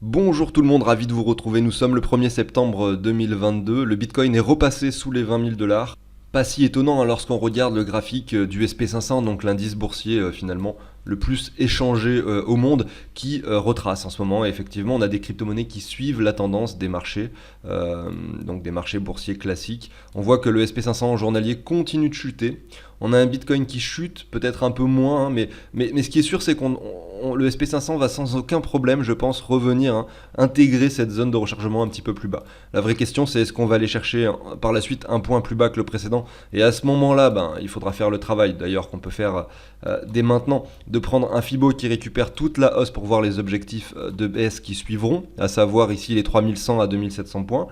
Bonjour tout le monde, ravi de vous retrouver. Nous sommes le 1er septembre 2022. Le Bitcoin est repassé sous les 20 000 $. Pas si étonnant hein, lorsqu'on regarde le graphique du SP500, donc l'indice boursier finalement le plus échangé au monde, qui retrace en ce moment. Et effectivement, on a des crypto-monnaies qui suivent la tendance des marchés, donc des marchés boursiers classiques. On voit que le SP500 journalier continue de chuter. On a un Bitcoin qui chute, peut-être un peu moins, hein, mais ce qui est sûr, c'est le SP500 va sans aucun problème, je pense, revenir, hein, intégrer cette zone de rechargement un petit peu plus bas. La vraie question, c'est est-ce qu'on va aller chercher par la suite un point plus bas que le précédent? Et à ce moment-là, il faudra faire le travail, d'ailleurs, qu'on peut faire dès maintenant, de prendre un Fibo qui récupère toute la hausse pour voir les objectifs de baisse qui suivront, à savoir ici les 3100 à 2700 points,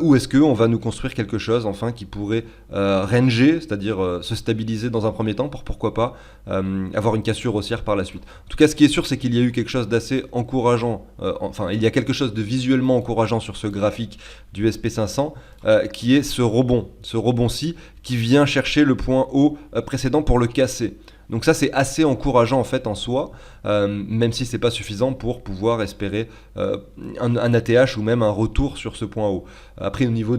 ou est-ce qu'on va nous construire quelque chose enfin qui pourrait ranger, c'est-à-dire se stabiliser dans un premier temps pour pourquoi pas avoir une cassure haussière par la suite. En tout cas, ce qui est sûr, c'est qu'il y a eu quelque chose d'assez encourageant, il y a quelque chose de visuellement encourageant sur ce graphique du SP500 qui est ce rebond-ci qui vient chercher le point haut précédent pour le casser. Donc ça, c'est assez encourageant en fait en soi, même si c'est pas suffisant pour pouvoir espérer un ATH ou même un retour sur ce point haut. Après, au niveau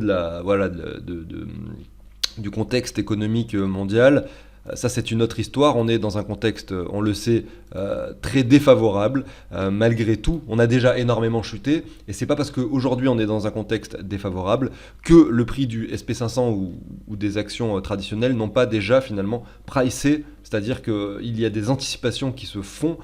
du contexte économique mondial, ça c'est une autre histoire, on est dans un contexte, on le sait, très défavorable. Malgré tout, on a déjà énormément chuté, et c'est pas parce qu'aujourd'hui on est dans un contexte défavorable que le prix du SP500 ou des actions traditionnelles n'ont pas déjà finalement pricé, c'est-à-dire qu'il y a des anticipations qui se font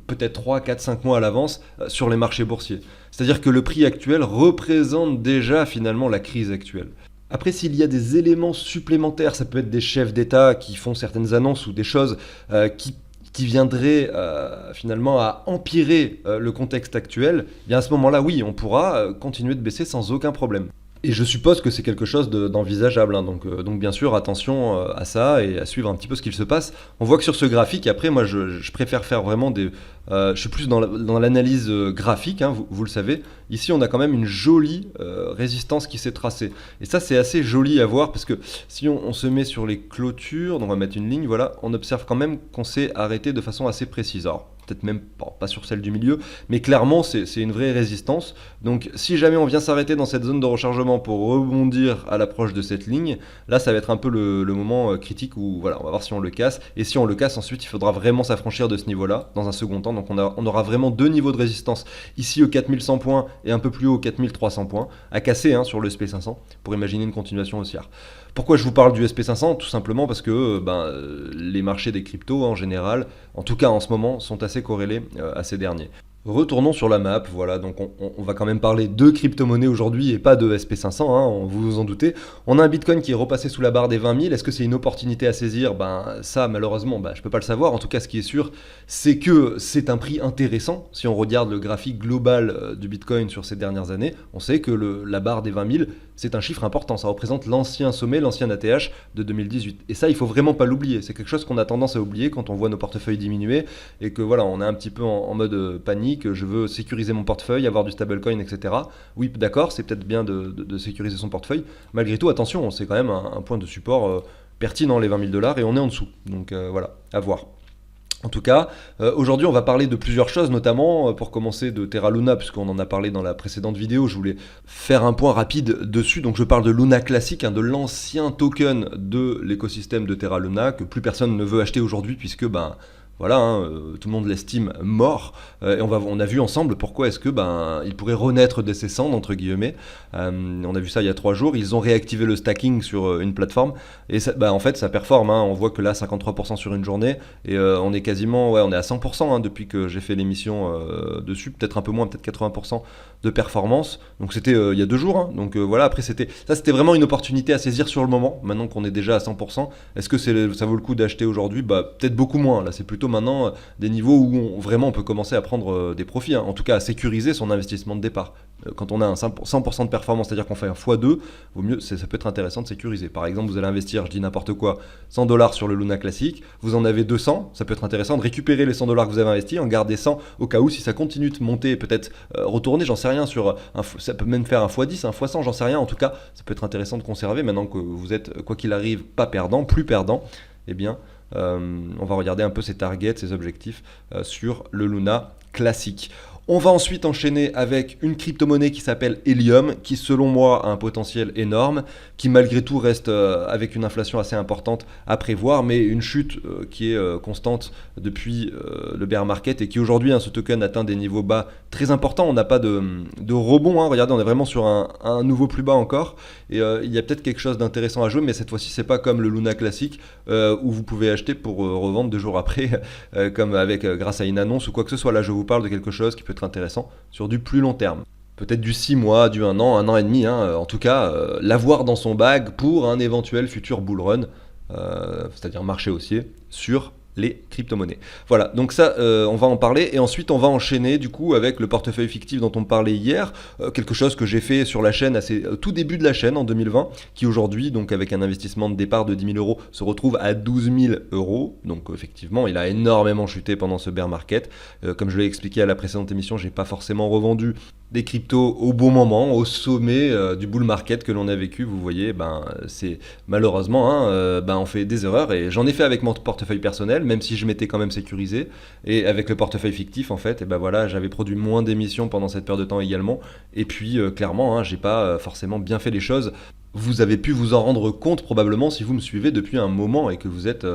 peut-être 3, 4, 5 mois à l'avance sur les marchés boursiers. C'est-à-dire que le prix actuel représente déjà finalement la crise actuelle. Après, s'il y a des éléments supplémentaires, ça peut être des chefs d'État qui font certaines annonces ou des choses qui viendraient finalement à empirer le contexte actuel, bien à ce moment-là, oui, on pourra continuer de baisser sans aucun problème. Et je suppose que c'est quelque chose d'envisageable, hein. Donc bien sûr, attention à ça et à suivre un petit peu ce qu'il se passe. On voit que sur ce graphique, après moi je préfère faire vraiment je suis plus dans l'analyse graphique, hein, vous le savez. Ici on a quand même une jolie résistance qui s'est tracée. Et ça c'est assez joli à voir parce que si on se met sur les clôtures, donc on va mettre une ligne, voilà, on observe quand même qu'on s'est arrêté de façon assez précise. Alors, peut-être même pas sur celle du milieu, mais clairement c'est une vraie résistance. Donc si jamais on vient s'arrêter dans cette zone de rechargement pour rebondir à l'approche de cette ligne, là ça va être un peu le moment critique où voilà, on va voir si on le casse, et si on le casse ensuite il faudra vraiment s'affranchir de ce niveau-là dans un second temps. Donc on aura vraiment deux niveaux de résistance, ici au 4100 points et un peu plus haut au 4300 points, à casser hein, sur le SP500 pour imaginer une continuation haussière. Pourquoi je vous parle du SP500? Tout simplement parce que les marchés des cryptos en général, en tout cas en ce moment, sont assez corrélés à ces derniers. Retournons sur la map, voilà, donc on va quand même parler de crypto-monnaies aujourd'hui et pas de SP500, hein, vous vous en doutez. On a un Bitcoin qui est repassé sous la barre des 20 000, est-ce que c'est une opportunité à saisir? Ça malheureusement, je peux pas le savoir. En tout cas, ce qui est sûr, c'est que c'est un prix intéressant. Si on regarde le graphique global du Bitcoin sur ces dernières années, on sait que la barre des 20 000, c'est un chiffre important, ça représente l'ancien sommet, l'ancien ATH de 2018. Et ça, il faut vraiment pas l'oublier, c'est quelque chose qu'on a tendance à oublier quand on voit nos portefeuilles diminuer et que voilà, on est un petit peu en mode panique, je veux sécuriser mon portefeuille, avoir du stablecoin, etc. Oui, d'accord, c'est peut-être bien de sécuriser son portefeuille. Malgré tout, attention, c'est quand même un point de support pertinent, les 20 000 $, et on est en dessous. Donc voilà, à voir. En tout cas, aujourd'hui on va parler de plusieurs choses, notamment pour commencer de Terra Luna, puisqu'on en a parlé dans la précédente vidéo, je voulais faire un point rapide dessus. Donc je parle de Luna Classic, hein, de l'ancien token de l'écosystème de Terra Luna, que plus personne ne veut acheter aujourd'hui, puisque voilà, hein, tout le monde l'estime mort, et on a vu ensemble pourquoi est-ce que il pourrait renaître de ses cendres entre guillemets. On a vu ça il y a 3 jours. Ils ont réactivé le stacking sur une plateforme et ça, en fait ça performe. Hein. On voit que là 53% sur une journée et on est quasiment, on est à 100% hein, depuis que j'ai fait l'émission dessus, peut-être un peu moins, peut-être 80% de performance. Donc c'était il y a 2 jours. Hein. Donc voilà, après c'était vraiment une opportunité à saisir sur le moment. Maintenant qu'on est déjà à 100%, est-ce que ça vaut le coup d'acheter aujourd'hui? Peut-être beaucoup moins. Là c'est plutôt maintenant des niveaux où vraiment on peut commencer à prendre des profits, hein, en tout cas à sécuriser son investissement de départ. Quand on a un 100% de performance, c'est-à-dire qu'on fait un x2, vaut mieux, ça peut être intéressant de sécuriser. Par exemple, vous allez investir, je dis n'importe quoi, 100 $ sur le Luna classique, vous en avez 200, ça peut être intéressant de récupérer les 100 $ que vous avez investis, en garder 100 au cas où si ça continue de monter, peut-être retourner, j'en sais rien, ça peut même faire un x10, un x100, j'en sais rien. En tout cas, ça peut être intéressant de conserver maintenant que vous êtes, quoi qu'il arrive, pas perdant, plus perdant. Eh bien, on va regarder un peu ses targets, ses objectifs sur le Luna classique. On va ensuite enchaîner avec une crypto-monnaie qui s'appelle Helium, qui selon moi a un potentiel énorme, qui malgré tout reste avec une inflation assez importante à prévoir, mais une chute qui est constante depuis le bear market et qui aujourd'hui, ce token atteint des niveaux bas très importants. On n'a pas de rebond, regardez, on est vraiment sur un nouveau plus bas encore, et il y a peut-être quelque chose d'intéressant à jouer, mais cette fois-ci c'est pas comme le Luna classique où vous pouvez acheter pour revendre 2 jours après, comme grâce à une annonce ou quoi que ce soit. Là je vous parle de quelque chose qui peut être intéressant sur du plus long terme. Peut-être du 6 mois, du 1 an et demi, en tout cas, l'avoir dans son bag pour un éventuel futur bull run, c'est-à-dire marché haussier, sur les crypto-monnaies. Voilà, donc ça, on va en parler, et ensuite on va enchaîner du coup avec le portefeuille fictif dont on parlait hier, quelque chose que j'ai fait sur la chaîne tout début de la chaîne en 2020, qui aujourd'hui, donc avec un investissement de départ de 10 000 euros, se retrouve à 12 000 euros. Donc effectivement, il a énormément chuté pendant ce bear market. Comme je l'ai expliqué à la précédente émission, j'ai pas forcément revendu des cryptos au bon moment, au sommet du bull market que l'on a vécu. Vous voyez, c'est malheureusement, on fait des erreurs, et j'en ai fait avec mon portefeuille personnel, même si je m'étais quand même sécurisé, et avec le portefeuille fictif en fait, j'avais produit moins d'émissions pendant cette période de temps également, et puis clairement, j'ai pas forcément bien fait les choses. Vous avez pu vous en rendre compte probablement si vous me suivez depuis un moment et que vous êtes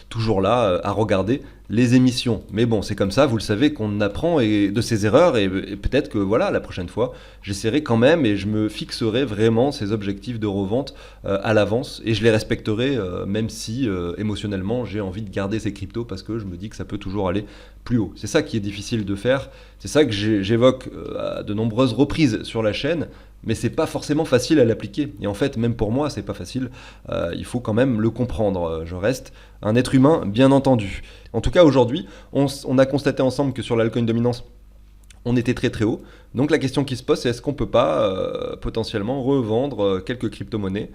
toujours là à regarder les émissions. Mais bon, c'est comme ça, vous le savez, qu'on apprend de ses erreurs, et peut-être que voilà, la prochaine fois, j'essaierai quand même et je me fixerai vraiment ces objectifs de revente à l'avance, et je les respecterai même si émotionnellement j'ai envie de garder ces cryptos parce que je me dis que ça peut toujours aller plus haut. C'est ça qui est difficile de faire, c'est ça que j'évoque à de nombreuses reprises sur la chaîne. Mais c'est pas forcément facile à l'appliquer. Et en fait, même pour moi, c'est pas facile. Il faut quand même le comprendre. Je reste un être humain, bien entendu. En tout cas, aujourd'hui, on a constaté ensemble que sur l'altcoin dominance, on était très très haut. Donc la question qui se pose, c'est est-ce qu'on peut pas potentiellement revendre quelques crypto-monnaies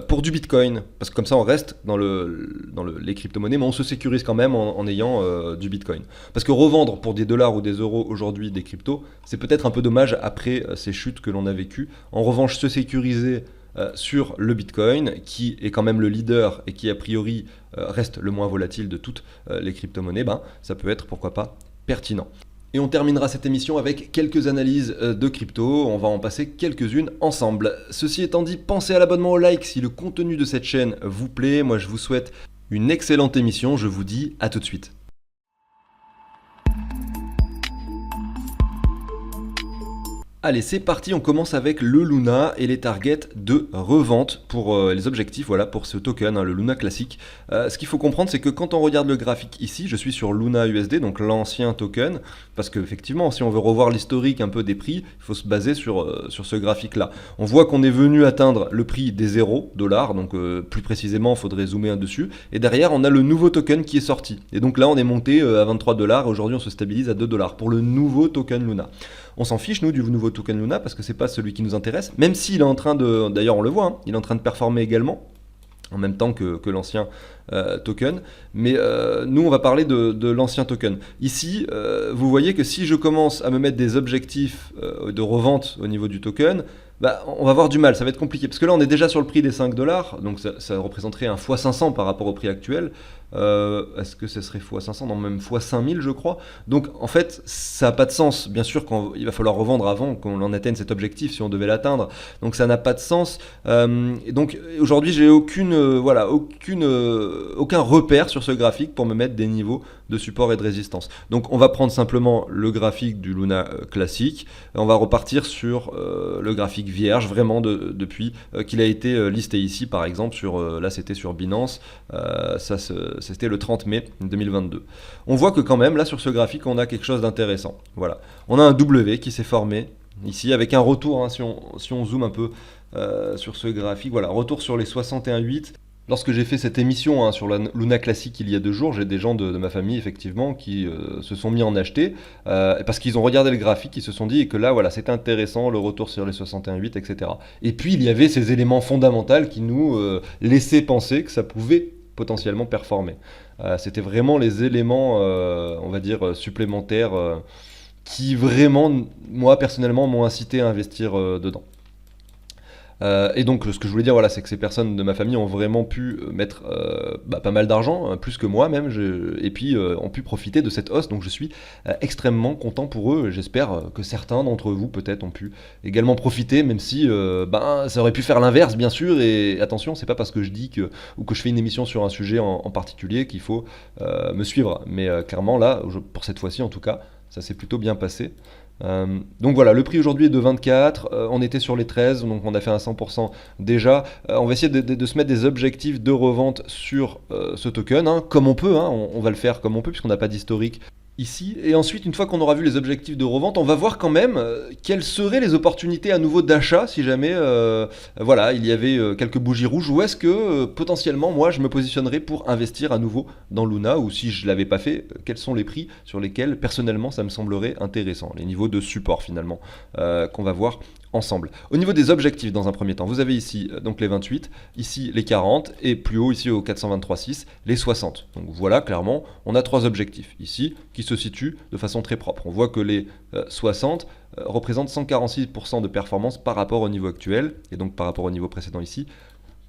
pour du Bitcoin? Parce que comme ça, on reste dans les crypto-monnaies, mais on se sécurise quand même en ayant du Bitcoin. Parce que revendre pour des dollars ou des euros aujourd'hui des cryptos, c'est peut-être un peu dommage après ces chutes que l'on a vécues. En revanche, se sécuriser sur le Bitcoin, qui est quand même le leader et qui a priori reste le moins volatile de toutes les crypto-monnaies, ça peut être, pourquoi pas, pertinent. Et on terminera cette émission avec quelques analyses de crypto, on va en passer quelques-unes ensemble. Ceci étant dit, pensez à l'abonnement, au like si le contenu de cette chaîne vous plaît. Moi je vous souhaite une excellente émission, je vous dis à tout de suite. Allez, c'est parti, on commence avec le Luna et les targets de revente pour les objectifs, voilà, pour ce token, le Luna classique. Ce qu'il faut comprendre, c'est que quand on regarde le graphique ici, je suis sur Luna USD, donc l'ancien token, parce qu'effectivement, si on veut revoir l'historique un peu des prix, il faut se baser sur ce graphique-là. On voit qu'on est venu atteindre le prix des 0 $, donc plus précisément, il faudrait zoomer dessus, et derrière, on a le nouveau token qui est sorti. Et donc là, on est monté à 23 $, et aujourd'hui, on se stabilise à 2 $ pour le nouveau token Luna. On s'en fiche, nous, du nouveau token Luna, parce que c'est pas celui qui nous intéresse, même s'il est en train de, d'ailleurs on le voit, il est en train de performer également, en même temps que l'ancien token, mais nous on va parler de l'ancien token. Ici, vous voyez que si je commence à me mettre des objectifs de revente au niveau du token, on va avoir du mal, ça va être compliqué, parce que là on est déjà sur le prix des 5 $, donc ça représenterait un x500 par rapport au prix actuel. Est-ce que ce serait x500? Non, même x5000 je crois. Donc en fait ça n'a pas de sens, bien sûr qu'il va falloir revendre avant qu'on en atteigne cet objectif si on devait l'atteindre, donc ça n'a pas de sens. Et donc aujourd'hui j'ai aucun repère sur ce graphique pour me mettre des niveaux de support et de résistance. Donc on va prendre simplement le graphique du Luna classique, et on va repartir sur le graphique vierge vraiment depuis qu'il a été listé ici, par exemple là c'était sur Binance, c'était le 30 mai 2022. On voit que quand même là sur ce graphique on a quelque chose d'intéressant. Voilà, on a un W qui s'est formé ici avec un retour, si on zoome un peu sur ce graphique, voilà, retour sur les 61,8. Lorsque j'ai fait cette émission sur la Luna classique il y a 2 jours, j'ai des gens de ma famille effectivement qui se sont mis en acheter parce qu'ils ont regardé le graphique, ils se sont dit que là voilà c'était intéressant, le retour sur les 61,8, etc. Et puis il y avait ces éléments fondamentaux qui nous laissaient penser que ça pouvait potentiellement performer. C'était vraiment les éléments, on va dire, supplémentaires qui vraiment, moi personnellement, m'ont incité à investir dedans. Et donc, ce que je voulais dire, voilà, c'est que ces personnes de ma famille ont vraiment pu mettre pas mal d'argent, plus que moi même, et puis ont pu profiter de cette hausse. Donc, je suis extrêmement content pour eux. J'espère que certains d'entre vous, peut-être, ont pu également profiter, même si ça aurait pu faire l'inverse, bien sûr. Et attention, c'est pas parce que je dis ou que je fais une émission sur un sujet en particulier qu'il faut me suivre. Mais clairement, là, pour cette fois-ci, en tout cas, ça s'est plutôt bien passé. Donc voilà, le prix aujourd'hui est de 24, on était sur les 13, donc on a fait un 100% déjà. On va essayer de se mettre des objectifs de revente sur ce token, hein, comme on peut, hein, on va le faire comme on peut puisqu'on n'a pas d'historique ici. Et ensuite, une fois qu'on aura vu les objectifs de revente, on va voir quand même quelles seraient les opportunités à nouveau d'achat si jamais voilà, il y avait quelques bougies rouges, ou est-ce que potentiellement moi je me positionnerais pour investir à nouveau dans Luna, ou si je ne l'avais pas fait, quels sont les prix sur lesquels personnellement ça me semblerait intéressant, les niveaux de support finalement qu'on va voir ensemble. Au niveau des objectifs dans un premier temps, vous avez ici donc les 28, ici les 40 et plus haut ici au 423.6 les 60. Donc voilà, clairement, on a trois objectifs ici qui se situent de façon très propre. On voit que les 60 représentent 146% de performance par rapport au niveau actuel et donc par rapport au niveau précédent ici.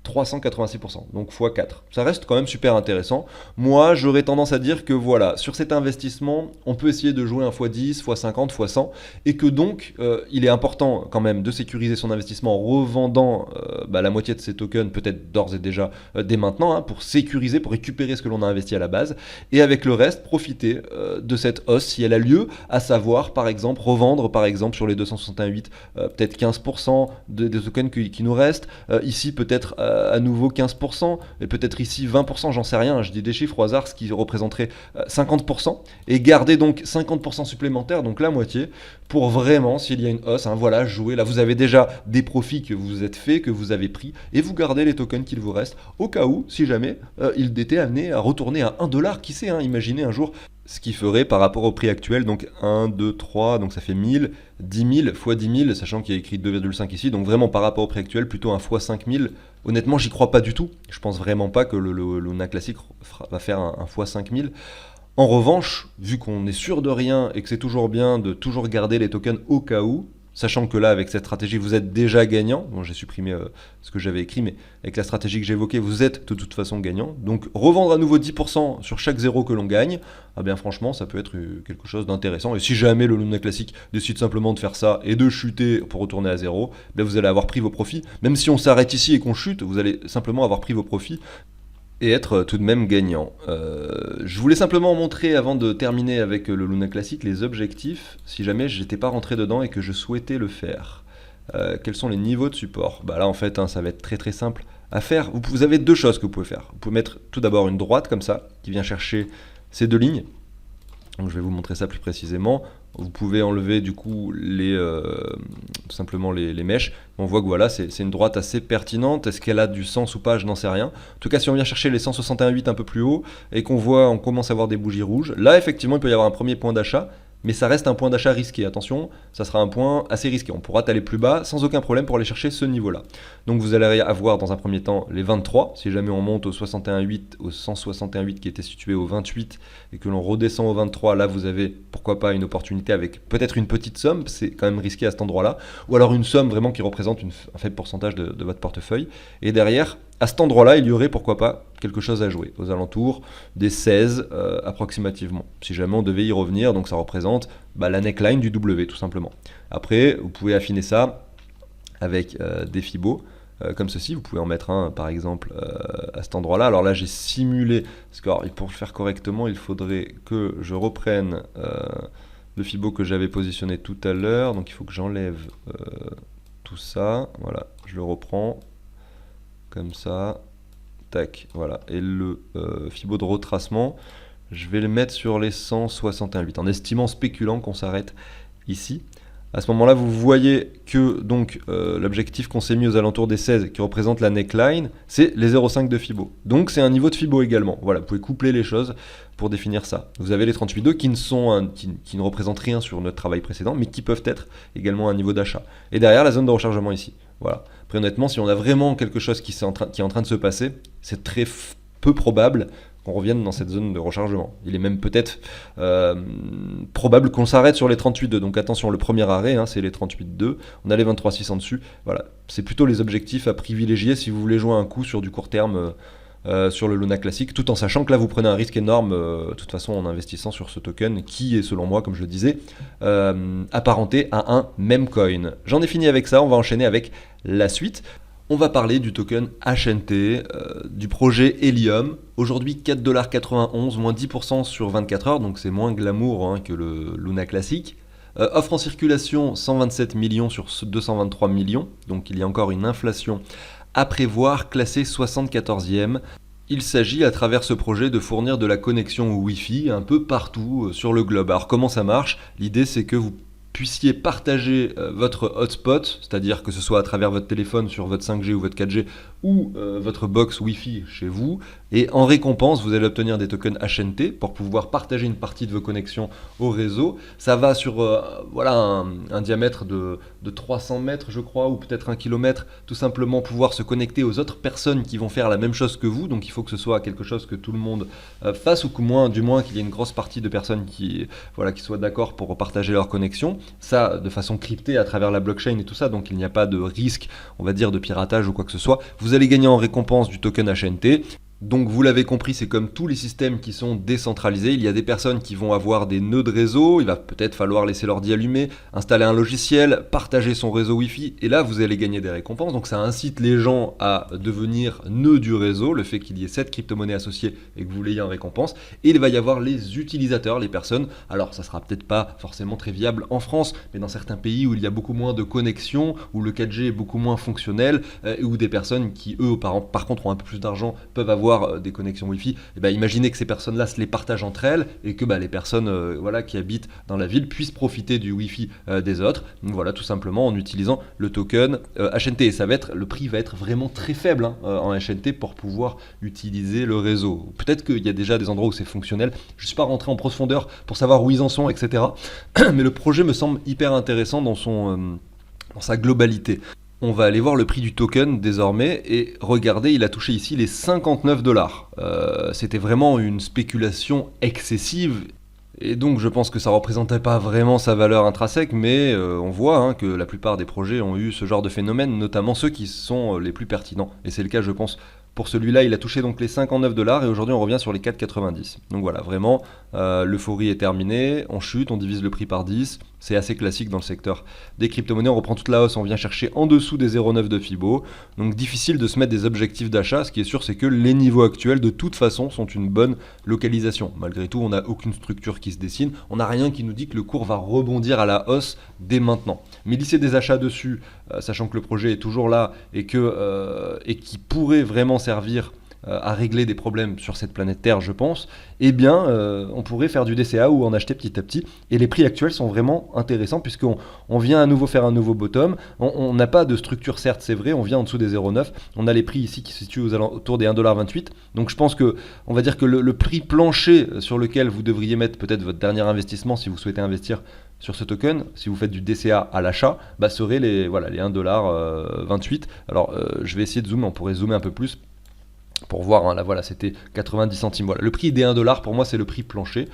386%, donc x4. Ça reste quand même super intéressant. Moi, j'aurais tendance à dire que voilà, sur cet investissement, on peut essayer de jouer un x10, x50, x100, et que donc, il est important quand même de sécuriser son investissement en revendant la moitié de ses tokens, peut-être d'ores et déjà, dès maintenant, hein, pour sécuriser, pour récupérer ce que l'on a investi à la base, et avec le reste, profiter de cette hausse si elle a lieu, à savoir, par exemple, revendre, par exemple, sur les 268, peut-être 15% des tokens qui nous restent, ici peut-être à nouveau 15%, et peut-être ici 20%, j'en sais rien, je dis des chiffres au hasard, ce qui représenterait 50%, et garder donc 50% supplémentaires, donc la moitié, pour vraiment, s'il y a une hausse, hein, voilà, jouer, là vous avez déjà des profits que vous êtes fait, que vous avez pris, et vous gardez les tokens qu'il vous reste, au cas où, si jamais, il était amené à retourner à 1$, qui sait, hein, imaginez un jour, ce qui ferait par rapport au prix actuel, donc 1, 2, 3, donc ça fait 1000, 10 000 fois 10 000, sachant qu'il y a écrit 2,5 ici, donc vraiment par rapport au prix actuel, plutôt un fois 5000. Honnêtement, j'y crois pas du tout. Je pense vraiment pas que le Luna classique va faire un fois 5000. En revanche, vu qu'on est sûr de rien et que c'est toujours bien de toujours garder les tokens au cas où, sachant que là, avec cette stratégie, vous êtes déjà gagnant. Bon, j'ai supprimé ce que j'avais écrit, mais avec la stratégie que j'ai évoquée, vous êtes de toute façon gagnant. Donc, revendre à nouveau 10% sur chaque zéro que l'on gagne, ah bien franchement, ça peut être quelque chose d'intéressant. Et si jamais le Luna Classic décide simplement de faire ça et de chuter pour retourner à zéro, ben vous allez avoir pris vos profits. Même si on s'arrête ici et qu'on chute, vous allez simplement avoir pris vos profits et être tout de même gagnant. Je voulais simplement montrer, avant de terminer avec le Luna Classic, les objectifs, si jamais je n'étais pas rentré dedans et que je souhaitais le faire. Quels sont les niveaux de support? Bah là, en fait, hein, ça va être très très simple à faire. Vous avez deux choses que vous pouvez faire. Vous pouvez mettre tout d'abord une droite comme ça, qui vient chercher ces deux lignes. Donc je vais vous montrer ça plus précisément. Vous pouvez enlever du coup tout simplement les mèches. On voit que voilà, c'est une droite assez pertinente. Est-ce qu'elle a du sens ou pas? Je n'en sais rien. En tout cas, si on vient chercher les 161,8 un peu plus haut et on commence à voir des bougies rouges, là effectivement il peut y avoir un premier point d'achat. Mais ça reste un point d'achat risqué, attention, ça sera un point assez risqué. On pourra aller plus bas sans aucun problème pour aller chercher ce niveau-là. Donc vous allez avoir dans un premier temps les 23, si jamais on monte au 61,8, au 161,8 qui était situé au 28 et que l'on redescend au 23, là vous avez pourquoi pas une opportunité avec peut-être une petite somme, c'est quand même risqué à cet endroit-là, ou alors une somme vraiment qui représente un faible pourcentage de votre portefeuille. Et derrière, à cet endroit-là, il y aurait pourquoi pas quelque chose à jouer, aux alentours des 16 approximativement, si jamais on devait y revenir, donc ça représente la neckline du W tout simplement. Après, vous pouvez affiner ça avec des Fibos, comme ceci, vous pouvez en mettre un par exemple à cet endroit-là. Alors là j'ai simulé, parce que pour le faire correctement, il faudrait que je reprenne le Fibo que j'avais positionné tout à l'heure, donc il faut que j'enlève tout ça, voilà, je le reprends, comme ça, tac, voilà, et le Fibo de retracement, je vais le mettre sur les 161,8, en estimant, spéculant qu'on s'arrête ici. À ce moment-là, vous voyez que donc l'objectif qu'on s'est mis aux alentours des 16, qui représente la neckline, c'est les 0,5 de Fibo. Donc c'est un niveau de Fibo également. Voilà, vous pouvez coupler les choses pour définir ça. Vous avez les 38,2 qui ne représentent rien sur notre travail précédent, mais qui peuvent être également un niveau d'achat. Et derrière, la zone de rechargement ici. Voilà. Après honnêtement, si on a vraiment quelque chose qui est en train de se passer, c'est très peu probable qu'on revienne dans cette zone de rechargement. Il est même peut-être probable qu'on s'arrête sur les 38,2. Donc attention, le premier arrêt, c'est les 38,2. On a les 23,6 en dessus. Voilà, c'est plutôt les objectifs à privilégier si vous voulez jouer un coup sur du court terme sur le Luna classique, tout en sachant que là vous prenez un risque énorme de toute façon en investissant sur ce token qui est selon moi, comme je le disais, apparenté à un meme coin. J'en ai fini avec ça, on va enchaîner avec la suite. On va parler du token HNT, du projet Helium. Aujourd'hui 4,91$, moins 10% sur 24 heures, donc c'est moins glamour que le Luna classique. Offre en circulation 127 millions sur 223 millions, donc il y a encore une inflation à prévoir, classé 74e. Il s'agit à travers ce projet de fournir de la connexion Wi-Fi un peu partout sur le globe. Alors comment ça marche? L'idée c'est que vous puissiez partager votre hotspot, c'est-à-dire que ce soit à travers votre téléphone sur votre 5G ou votre 4G ou votre box Wi-Fi chez vous, et en récompense vous allez obtenir des tokens HNT pour pouvoir partager une partie de vos connexions au réseau. Ça va sur un diamètre de 300 mètres je crois, ou peut-être 1 kilomètre, tout simplement pouvoir se connecter aux autres personnes qui vont faire la même chose que vous, donc il faut que ce soit quelque chose que tout le monde fasse, ou du moins qu'il y ait une grosse partie de personnes qui soient d'accord pour partager leur connexion. Ça de façon cryptée à travers la blockchain et tout ça, donc il n'y a pas de risque, on va dire, de piratage ou quoi que ce soit. Vous allez gagner en récompense du token HNT. Donc vous l'avez compris, c'est comme tous les systèmes qui sont décentralisés. Il y a des personnes qui vont avoir des nœuds de réseau, il va peut-être falloir laisser l'ordi allumé, installer un logiciel, partager son réseau Wi-Fi, et là vous allez gagner des récompenses. Donc ça incite les gens à devenir nœuds du réseau, le fait qu'il y ait cette crypto-monnaie associée et que vous l'ayez en récompense. Et il va y avoir les utilisateurs, les personnes. Alors ça sera peut-être pas forcément très viable en France, mais dans certains pays où il y a beaucoup moins de connexions, où le 4G est beaucoup moins fonctionnel, et où des personnes qui eux par contre ont un peu plus d'argent peuvent avoir des connexions Wi-Fi, et imaginez que ces personnes-là se les partagent entre elles et que les personnes qui habitent dans la ville puissent profiter du Wi-Fi des autres. Donc voilà, tout simplement en utilisant le token HNT. Et le prix va être vraiment très faible en HNT pour pouvoir utiliser le réseau. Peut-être qu'il y a déjà des endroits où c'est fonctionnel. Je ne suis pas rentré en profondeur pour savoir où ils en sont, etc. Mais le projet me semble hyper intéressant dans sa globalité. On va aller voir le prix du token désormais et regardez, il a touché ici les 59$. C'était vraiment une spéculation excessive et donc je pense que ça ne représentait pas vraiment sa valeur intrinsèque, mais on voit que la plupart des projets ont eu ce genre de phénomène, notamment ceux qui sont les plus pertinents. Et c'est le cas, je pense. Pour celui-là, il a touché donc les 59$ et aujourd'hui on revient sur les 4,90$. Donc voilà, vraiment, l'euphorie est terminée, on chute, on divise le prix par 10. C'est assez classique dans le secteur des crypto-monnaies. On reprend toute la hausse, on vient chercher en dessous des 0,9 de Fibo. Donc difficile de se mettre des objectifs d'achat. Ce qui est sûr, c'est que les niveaux actuels, de toute façon, sont une bonne localisation. Malgré tout, on n'a aucune structure qui se dessine. On n'a rien qui nous dit que le cours va rebondir à la hausse dès maintenant. Mais lisser des achats dessus, sachant que le projet est toujours là et qui pourrait vraiment servir à régler des problèmes sur cette planète Terre, je pense, on pourrait faire du DCA ou en acheter petit à petit. Et les prix actuels sont vraiment intéressants puisqu'on vient à nouveau faire un nouveau bottom. On n'a pas de structure, certes, c'est vrai, on vient en dessous des 0,9. On a les prix ici qui se situent autour des 1,28$. Donc je pense que, on va dire que le prix plancher sur lequel vous devriez mettre peut-être votre dernier investissement si vous souhaitez investir sur ce token, si vous faites du DCA à l'achat, serait les 1,28$. Alors je vais essayer de zoomer, on pourrait zoomer un peu plus pour voir, là voilà, c'était 90 centimes. Voilà. Le prix des 1$ pour moi c'est le prix plancher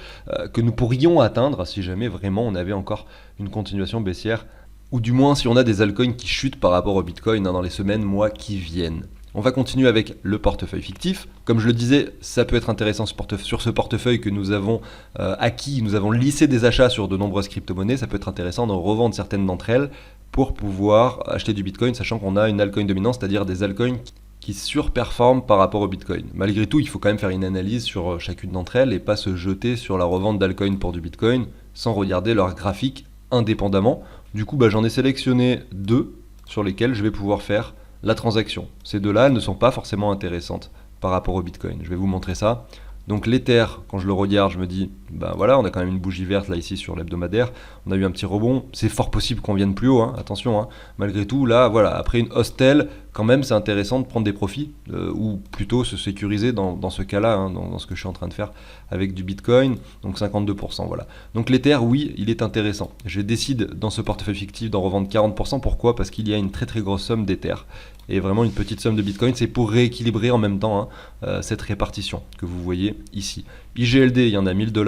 que nous pourrions atteindre si jamais vraiment on avait encore une continuation baissière, ou du moins si on a des altcoins qui chutent par rapport au Bitcoin dans les semaines, mois qui viennent. On va continuer avec le portefeuille fictif. Comme je le disais, ça peut être intéressant sur ce portefeuille que nous avons acquis, nous avons lissé des achats sur de nombreuses crypto-monnaies, ça peut être intéressant de revendre certaines d'entre elles pour pouvoir acheter du Bitcoin, sachant qu'on a une altcoin dominante, c'est-à-dire des altcoins qui surperforment par rapport au Bitcoin. Malgré tout, il faut quand même faire une analyse sur chacune d'entre elles et pas se jeter sur la revente d'altcoins pour du Bitcoin sans regarder leur graphique indépendamment. Du coup, j'en ai sélectionné 2 sur lesquels je vais pouvoir faire la transaction. Ces deux-là, elles ne sont pas forcément intéressantes par rapport au Bitcoin. Je vais vous montrer ça. Donc l'Ether, quand je le regarde, je me dis, voilà, on a quand même une bougie verte là ici sur l'hebdomadaire. On a eu un petit rebond. C'est fort possible qu'on vienne plus haut, attention. Malgré tout, là, voilà, après une hausse telle, quand même c'est intéressant de prendre des profits, ou plutôt se sécuriser dans ce cas-là, hein, dans ce que je suis en train de faire avec du Bitcoin, donc 52%, voilà. Donc l'Ether, oui, il est intéressant. Je décide dans ce portefeuille fictif d'en revendre 40%, pourquoi? Parce qu'il y a une très très grosse somme d'Ether, et vraiment une petite somme de Bitcoin, c'est pour rééquilibrer en même temps, hein, cette répartition que vous voyez ici. IGLD, il y en a 1000 $,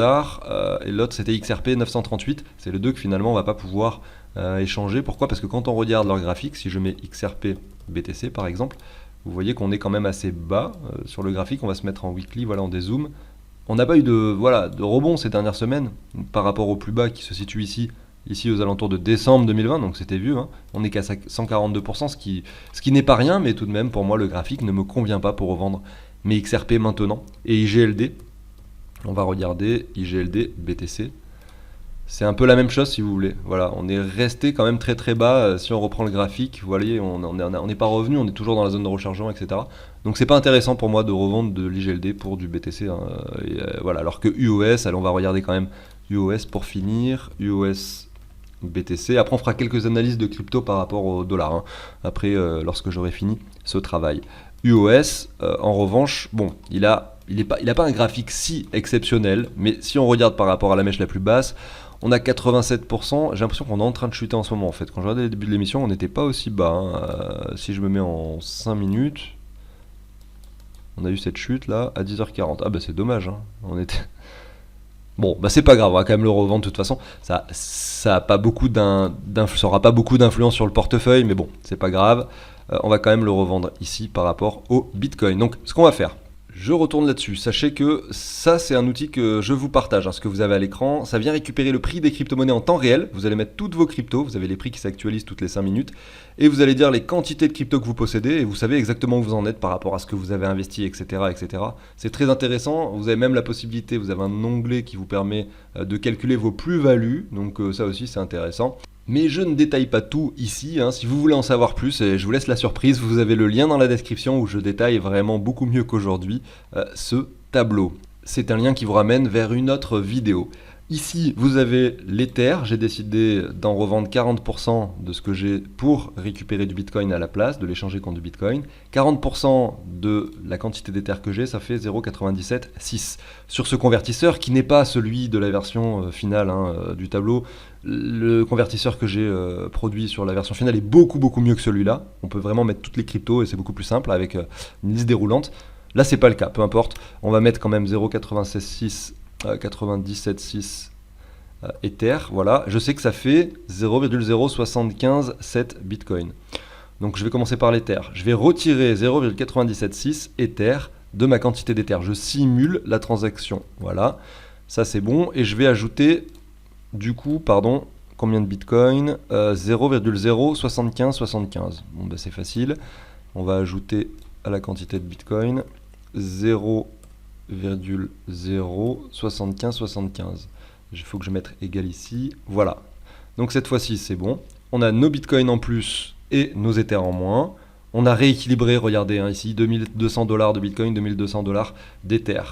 et l'autre c'était XRP 938, c'est les deux que finalement on va pas pouvoir échanger. Pourquoi? Parce que quand on regarde leur graphique, si je mets XRP BTC par exemple, vous voyez qu'on est quand même assez bas sur le graphique. On va se mettre en weekly, voilà, en dézoom. On n'a pas eu de rebond ces dernières semaines par rapport au plus bas qui se situe ici aux alentours de décembre 2020, donc c'était vieux, hein. On est qu'à 142%, ce qui n'est pas rien, mais tout de même pour moi le graphique ne me convient pas pour revendre mes XRP maintenant. Et IGLD, on va regarder IGLD BTC. C'est un peu la même chose si vous voulez. Voilà, on est resté quand même très très bas. Si on reprend le graphique, vous voyez, on n'est pas revenu, on est toujours dans la zone de rechargement, etc. Donc c'est pas intéressant pour moi de revendre de l'IGLD pour du BTC, hein. Voilà, alors que UOS, allez, on va regarder quand même UOS pour finir. UOS BTC. Après on fera quelques analyses de crypto par rapport au dollar, hein. Après, lorsque j'aurai fini ce travail. UOS, en revanche, bon, il a pas un graphique si exceptionnel, mais si on regarde par rapport à la mèche la plus basse, on a 87%, j'ai l'impression qu'on est en train de chuter en ce moment en fait. Quand je regardais le début de l'émission, on n'était pas aussi bas, hein. Si je me mets en 5 minutes, on a eu cette chute là à 10h40. Ah bah c'est dommage, hein. On était... Bon, bah c'est pas grave, on va quand même le revendre de toute façon. Ça aura pas beaucoup d'influence sur le portefeuille, mais bon, c'est pas grave. On va quand même le revendre ici par rapport au Bitcoin. Donc ce qu'on va faire, je retourne là-dessus. Sachez que ça, c'est un outil que je vous partage, hein, ce que vous avez à l'écran. Ça vient récupérer le prix des crypto-monnaies en temps réel. Vous allez mettre toutes vos cryptos. Vous avez les prix qui s'actualisent toutes les 5 minutes. Et vous allez dire les quantités de cryptos que vous possédez. Et vous savez exactement où vous en êtes par rapport à ce que vous avez investi, etc., etc. C'est très intéressant. Vous avez même la possibilité, vous avez un onglet qui vous permet de calculer vos plus-values. Donc ça aussi, c'est intéressant. Mais je ne détaille pas tout ici, hein. Si vous voulez en savoir plus, je vous laisse la surprise, vous avez le lien dans la description où je détaille vraiment beaucoup mieux qu'aujourd'hui ce tableau. C'est un lien qui vous ramène vers une autre vidéo. Ici, vous avez l'Ether, j'ai décidé d'en revendre 40% de ce que j'ai pour récupérer du Bitcoin à la place, de l'échanger contre du Bitcoin. 40% de la quantité d'Ether que j'ai, ça fait 0,976. Sur ce convertisseur, qui n'est pas celui de la version finale, hein, du tableau, le convertisseur que j'ai produit sur la version finale est beaucoup mieux que celui-là. On peut vraiment mettre toutes les cryptos et c'est beaucoup plus simple avec une liste déroulante. Là, c'est pas le cas, peu importe. On va mettre quand même 0,976 97,6 Ether, voilà, je sais que ça fait 0,0757 Bitcoin. Donc je vais commencer par l'Ether. Je vais retirer 0,976 Ether de ma quantité d'Ether. Je simule la transaction, voilà, ça c'est bon. Et je vais ajouter, du coup, pardon, combien de Bitcoin 0,07575. Bon, bah c'est facile. On va ajouter à la quantité de Bitcoin 0,07575. Il faut que je mette égal ici. Voilà. Donc cette fois-ci, c'est bon. On a nos bitcoins en plus et nos Ethers en moins. On a rééquilibré, regardez, hein, ici, 2200 $ de bitcoin, 2200 $ d'Ether.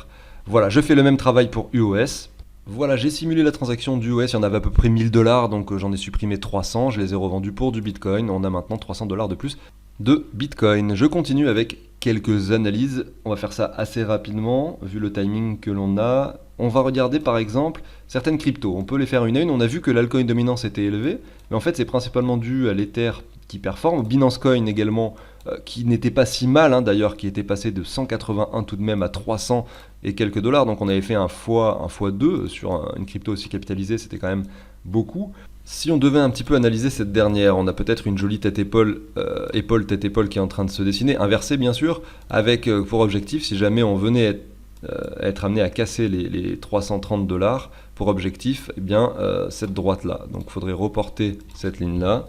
Voilà, je fais le même travail pour UOS. Voilà, j'ai simulé la transaction d'UOS, il y en avait à peu près 1000 $, donc j'en ai supprimé 300, je les ai revendus pour du bitcoin. On a maintenant 300 $ de plus de bitcoin. Je continue avec quelques analyses. On va faire ça assez rapidement, vu le timing que l'on a. On va regarder par exemple certaines cryptos. On peut les faire une à une. On a vu que l'altcoin dominance était élevé, mais en fait c'est principalement dû à l'Ether qui performe. Binance Coin également, qui n'était pas si mal, hein, d'ailleurs, qui était passé de 181 tout de même à 300 et quelques dollars. Donc on avait fait un x2 sur une crypto aussi capitalisée, c'était quand même beaucoup. Si on devait un petit peu analyser cette dernière, on a peut-être une jolie tête-épaule, tête-épaule qui est en train de se dessiner, inversée bien sûr, avec pour objectif, si jamais on venait être amené à casser les 330 $, pour objectif, eh bien, cette droite-là. Donc il faudrait reporter cette ligne-là,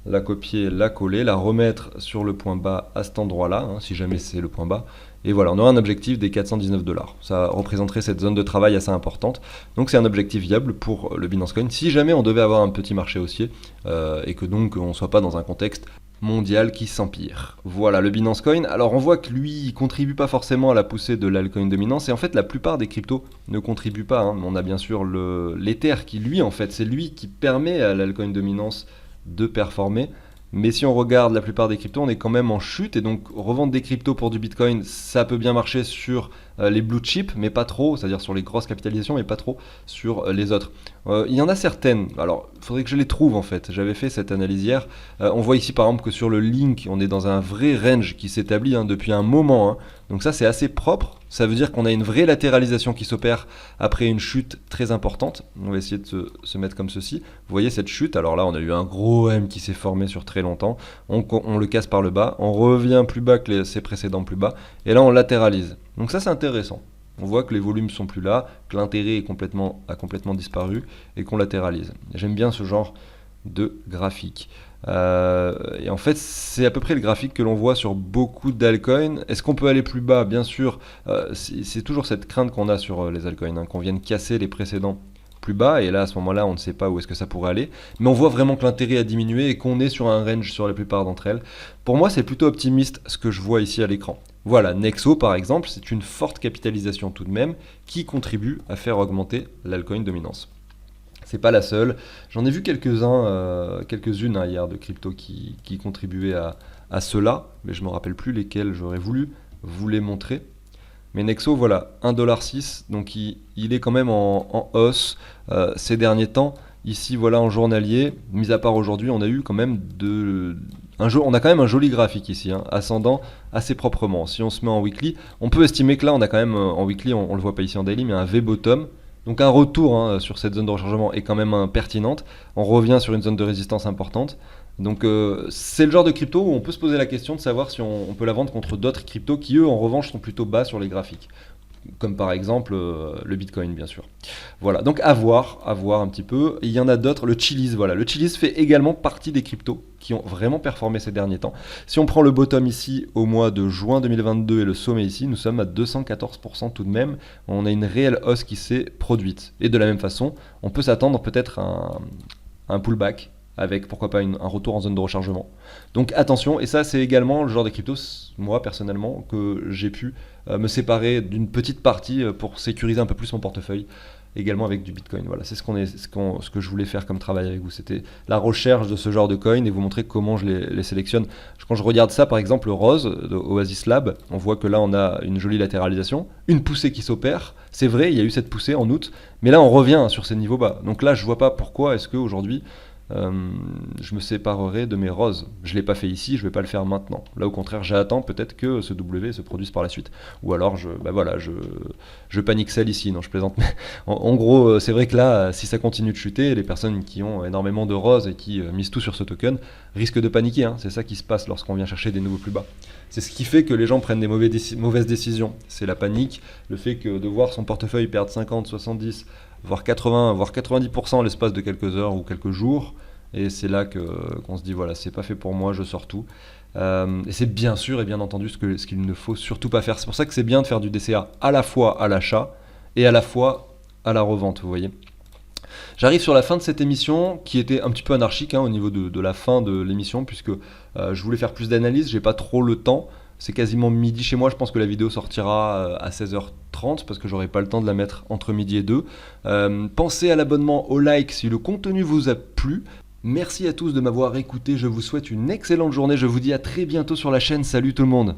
la copier, la coller, la remettre sur le point bas à cet endroit-là, hein, si jamais c'est le point bas. Et voilà, on aura un objectif des 419 $. Ça représenterait cette zone de travail assez importante. Donc c'est un objectif viable pour le Binance Coin, si jamais on devait avoir un petit marché haussier, et que donc on ne soit pas dans un contexte mondial qui s'empire. Voilà le Binance Coin. Alors on voit que lui, il contribue pas forcément à la poussée de l'altcoin dominance, et en fait la plupart des cryptos ne contribuent pas, hein. On a bien sûr l'Ether qui lui, en fait, c'est lui qui permet à l'altcoin dominance de performer. Mais si on regarde la plupart des cryptos, on est quand même en chute. Et donc, revendre des cryptos pour du Bitcoin, ça peut bien marcher sur les blue chips, mais pas trop, c'est-à-dire sur les grosses capitalisations, mais pas trop sur les autres. Il y en a certaines, alors il faudrait que je les trouve en fait. J'avais fait cette analyse hier. On voit ici par exemple que sur le Link, on est dans un vrai range qui s'établit depuis un moment, hein. Donc ça c'est assez propre. Ça veut dire qu'on a une vraie latéralisation qui s'opère après une chute très importante. On va essayer de se mettre comme ceci. Vous voyez cette chute, alors là on a eu un gros M qui s'est formé sur très longtemps. On le casse par le bas, on revient plus bas que ses précédents plus bas, et là on latéralise. Donc ça c'est intéressant. On voit que les volumes sont plus là, que l'intérêt a complètement disparu et qu'on latéralise. J'aime bien ce genre de graphique. Et en fait, c'est à peu près le graphique que l'on voit sur beaucoup d'altcoins. Est-ce qu'on peut aller plus bas? Bien sûr, c'est toujours cette crainte qu'on a sur les altcoins, hein, qu'on vienne casser les précédents plus bas, et là à ce moment-là on ne sait pas où est-ce que ça pourrait aller, mais on voit vraiment que l'intérêt a diminué et qu'on est sur un range sur la plupart d'entre elles. Pour moi c'est plutôt optimiste ce que je vois ici à l'écran. Voilà, Nexo par exemple, c'est une forte capitalisation tout de même qui contribue à faire augmenter l'altcoin dominance. C'est pas la seule, j'en ai vu quelques-unes hier de crypto qui contribuaient à cela, mais je me rappelle plus lesquelles j'aurais voulu vous les montrer. Mais Nexo, voilà, 1,6$, donc il est quand même en hausse ces derniers temps. Ici, voilà, en journalier, mis à part aujourd'hui, on a eu quand même on a quand même un joli graphique ici, hein, ascendant assez proprement. Si on se met en weekly, on peut estimer que là, on a quand même, en weekly, on le voit pas ici en daily, mais un V-bottom. Donc un retour, hein, sur cette zone de rechargement est quand même pertinente. On revient sur une zone de résistance importante. Donc c'est le genre de crypto où on peut se poser la question de savoir si on peut la vendre contre d'autres cryptos qui eux en revanche sont plutôt bas sur les graphiques. Comme par exemple le Bitcoin bien sûr. Voilà, donc à voir un petit peu. Et il y en a d'autres, le Chiliz, voilà. Le Chiliz fait également partie des cryptos qui ont vraiment performé ces derniers temps. Si on prend le bottom ici au mois de juin 2022 et le sommet ici, nous sommes à 214% tout de même. On a une réelle hausse qui s'est produite. Et de la même façon, on peut s'attendre peut-être à un pullback avec pourquoi pas un retour en zone de rechargement. Donc attention, et ça c'est également le genre de cryptos, moi personnellement, que j'ai pu me séparer d'une petite partie pour sécuriser un peu plus mon portefeuille, également avec du Bitcoin. Voilà, c'est ce que je voulais faire comme travail avec vous, c'était la recherche de ce genre de coin et vous montrer comment je les sélectionne. Quand je regarde ça, par exemple, le Rose de Oasis Lab, on voit que là on a une jolie latéralisation, une poussée qui s'opère. C'est vrai, il y a eu cette poussée en août, mais là on revient sur ces niveaux bas. Donc là je vois pas pourquoi est-ce qu'aujourd'hui je me séparerai de mes roses. Je ne l'ai pas fait ici, je ne vais pas le faire maintenant. Là au contraire, j'attends peut-être que ce W se produise par la suite. Ou alors je panique sell ici, non je plaisante. Mais en gros, c'est vrai que là, si ça continue de chuter, les personnes qui ont énormément de roses et qui misent tout sur ce token risquent de paniquer, hein. C'est ça qui se passe lorsqu'on vient chercher des nouveaux plus bas. C'est ce qui fait que les gens prennent des mauvaises décisions. C'est la panique, le fait que de voir son portefeuille perdre 50, 70, voire 80, voire 90% en l'espace de quelques heures ou quelques jours. Et c'est là qu'on se dit, voilà, c'est pas fait pour moi, je sors tout. Et c'est bien sûr et bien entendu ce qu'il ne faut surtout pas faire. C'est pour ça que c'est bien de faire du DCA à la fois à l'achat et à la fois à la revente, vous voyez. J'arrive sur la fin de cette émission qui était un petit peu anarchique, hein, au niveau de la fin de l'émission, puisque je voulais faire plus d'analyse, j'ai pas trop le temps. C'est quasiment midi chez moi, je pense que la vidéo sortira à 16h30 parce que j'aurai pas le temps de la mettre entre midi et 2. Pensez à l'abonnement, au like si le contenu vous a plu. Merci à tous de m'avoir écouté, je vous souhaite une excellente journée, je vous dis à très bientôt sur la chaîne, salut tout le monde.